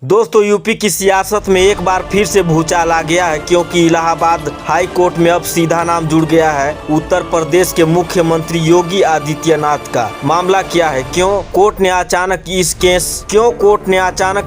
दोस्तों यूपी की सियासत में एक बार फिर से भूचाल आ गया है, क्योंकि इलाहाबाद हाई कोर्ट में अब सीधा नाम जुड़ गया है उत्तर प्रदेश के मुख्यमंत्री योगी आदित्यनाथ का। मामला क्या है, क्यों कोर्ट ने अचानक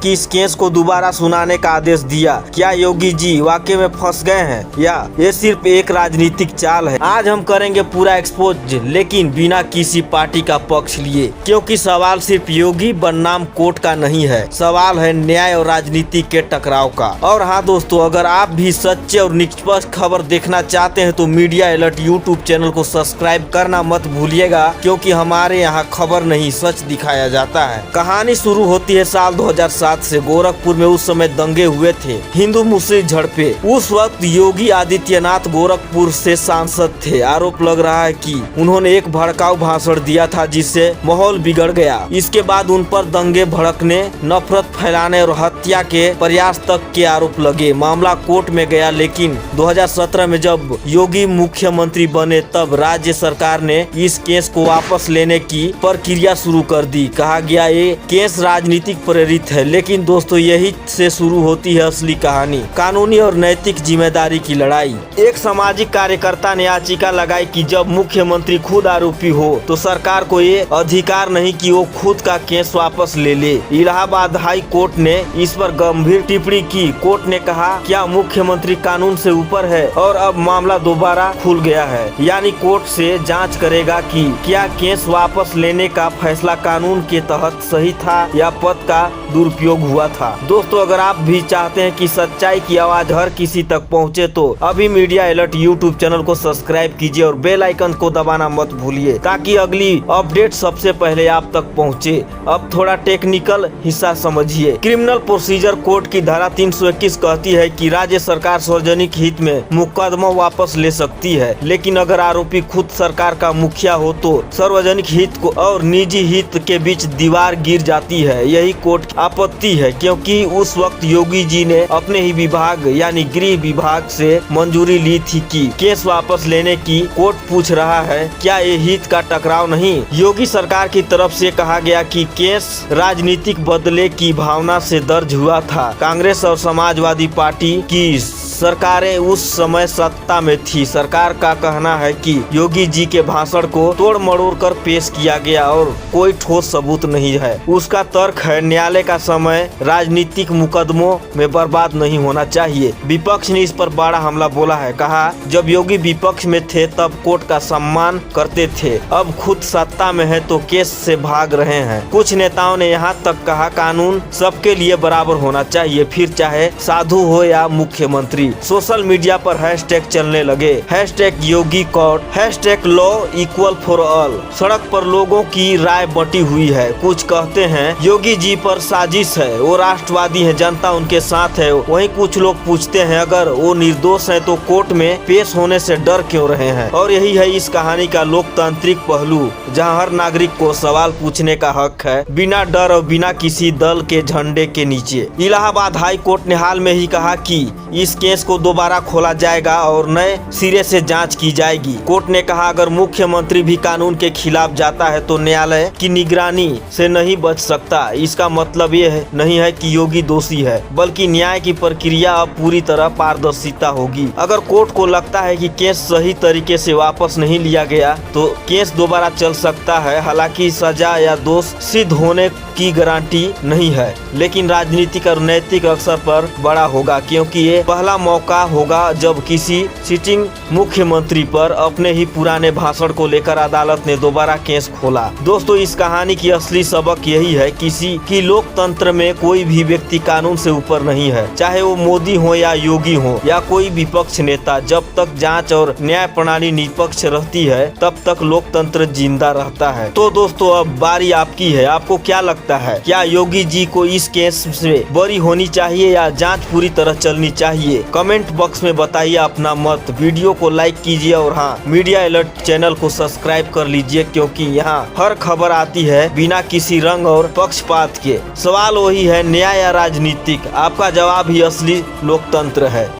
इस केस को दोबारा सुनाने का आदेश दिया? क्या योगी जी वाकई में फंस गए हैं या ये सिर्फ एक राजनीतिक चाल है? आज हम करेंगे पूरा एक्सपोज, लेकिन बिना किसी पार्टी का पक्ष लिए, क्योंकि सवाल सिर्फ योगी बनाम कोर्ट का नहीं है, सवाल है न्याय और राजनीति के टकराव का। और हाँ दोस्तों, अगर आप भी सच्चे और निष्पक्ष खबर देखना चाहते हैं तो मीडिया अलर्ट यूट्यूब चैनल को सब्सक्राइब करना मत भूलिएगा, क्योंकि हमारे यहाँ खबर नहीं सच दिखाया जाता है। कहानी शुरू होती है साल 2007 से। गोरखपुर में उस समय दंगे हुए थे, हिंदू मुस्लिम झड़पे। उस वक्त योगी आदित्यनाथ गोरखपुर से सांसद थे। आरोप लग रहा है कि उन्होंने एक भड़काऊ भाषण दिया था जिससे माहौल बिगड़ गया। इसके बाद उन पर दंगे भड़कने, नफरत फैलाने और हत्या के प्रयास तक के आरोप लगे। मामला कोर्ट में गया, लेकिन 2017 में जब योगी मुख्यमंत्री बने तब राज्य सरकार ने इस केस को वापस लेने की प्रक्रिया शुरू कर दी। कहा गया ये केस राजनीतिक प्रेरित है, लेकिन दोस्तों यही से शुरू होती है असली कहानी, कानूनी और नैतिक जिम्मेदारी की लड़ाई। एक सामाजिक कार्यकर्ता ने याचिका लगाई कि जब मुख्यमंत्री खुद आरोपी हो तो सरकार को ये अधिकार नहीं कि वो खुद का केस वापस ले ले। इलाहाबाद हाई कोर्ट ने इस पर गंभीर टिप्पणी की। कोर्ट ने कहा, क्या मुख्यमंत्री कानून से ऊपर है? और अब मामला दोबारा खुल गया है, यानी कोर्ट से जांच करेगा कि क्या केस वापस लेने का फैसला कानून के तहत सही था या पद का दुरुपयोग हुआ था। दोस्तों, अगर आप भी चाहते हैं कि सच्चाई की आवाज हर किसी तक पहुंचे तो अभी मीडिया अलर्ट यूट्यूब चैनल को सब्सक्राइब कीजिए और बेल आइकन को दबाना मत भूलिए, ताकि अगली अपडेट सबसे पहले आप तक पहुंचे। अब थोड़ा टेक्निकल हिस्सा समझिए। क्रिमिनल प्रोसीजर कोड की धारा 321 कहती है कि राज्य सरकार सार्वजनिक हित में मुकदमा वापस ले सकती है, लेकिन अगर आरोपी खुद सरकार का मुखिया हो तो सार्वजनिक हित को और निजी हित के बीच दीवार गिर जाती है। यही कोर्ट की आपत्ति है, क्योंकि उस वक्त योगी जी ने अपने ही विभाग यानी गृह विभाग से मंजूरी ली थी कि केस वापस लेने की। कोर्ट पूछ रहा है, क्या ये हित का टकराव नहीं? योगी सरकार की तरफ से कहा गया कि केस राजनीतिक बदले की भावना से दर्ज हुआ था। कांग्रेस और समाजवादी पार्टी की सरकारें उस समय सत्ता में थी। सरकार का कहना है कि योगी जी के भाषण को तोड़ मरोड़ कर पेश किया गया और कोई ठोस सबूत नहीं है। उसका तर्क है, न्यायालय का समय राजनीतिक मुकदमों में बर्बाद नहीं होना चाहिए। विपक्ष ने इस पर बड़ा हमला बोला है। कहा, जब योगी विपक्ष में थे तब कोर्ट का सम्मान करते थे, अब खुद सत्ता में है तो केस से भाग रहे हैं। कुछ नेताओं ने यहाँ तक कहा, कानून सबके लिए बराबर होना चाहिए, फिर चाहे साधु हो या मुख्यमंत्री। सोशल मीडिया पर हैशटैग चलने लगे, hashtag Yogi court, hashtag law equal for all. सड़क पर लोगों की राय बटी हुई है। कुछ कहते हैं योगी जी पर साजिश है, वो राष्ट्रवादी है, जनता उनके साथ है। वहीं कुछ लोग पूछते हैं, अगर वो निर्दोष है तो कोर्ट में पेश होने से डर क्यों रहे हैं? और यही है इस कहानी का लोकतांत्रिक पहलू, जहां हर नागरिक को सवाल पूछने का हक है, बिना डर और बिना किसी दल के झंडे के नीचे। इलाहाबाद हाई कोर्ट ने हाल में ही कहा कि इस केस को दोबारा खोला जाएगा और नए सिरे से जांच की जाएगी। कोर्ट ने कहा, अगर मुख्यमंत्री भी कानून के खिलाफ जाता है तो न्यायालय की निगरानी से नहीं बच सकता। इसका मतलब ये नहीं है कि योगी दोषी है, बल्कि न्याय की प्रक्रिया अब पूरी तरह पारदर्शिता होगी। अगर कोर्ट को लगता है कि केस सही तरीके से वापस नहीं लिया गया तो केस दोबारा चल सकता है। हालांकि सजा या दोष सिद्ध होने की गारंटी नहीं है, लेकिन राजनीतिक और नैतिक अवसर पर बड़ा होगा, क्योंकि ये पहला मौका होगा जब किसी सिटिंग मुख्यमंत्री पर अपने ही पुराने भाषण को लेकर अदालत ने दोबारा केस खोला। दोस्तों, इस कहानी की असली सबक यही है, किसी की लोकतंत्र में कोई भी व्यक्ति कानून से ऊपर नहीं है, चाहे वो मोदी हो या योगी हो या कोई विपक्ष नेता। जब तक जांच और न्याय प्रणाली निष्पक्ष रहती है तब तक लोकतंत्र जिंदा रहता है। तो दोस्तों, अब बारी आपकी है। आपको क्या लगता है, क्या योगी जी को इस केस से बरी होनी चाहिए या जांच पूरी तरह चलनी चाहिए? कमेंट बॉक्स में बताइए अपना मत। वीडियो को लाइक कीजिए और हाँ, मीडिया अलर्ट चैनल को सब्सक्राइब कर लीजिए, क्योंकि यहाँ हर खबर आती है बिना किसी रंग और पक्षपात के। सवाल वही है, न्याय या राजनीतिक? आपका जवाब ही असली लोकतंत्र है।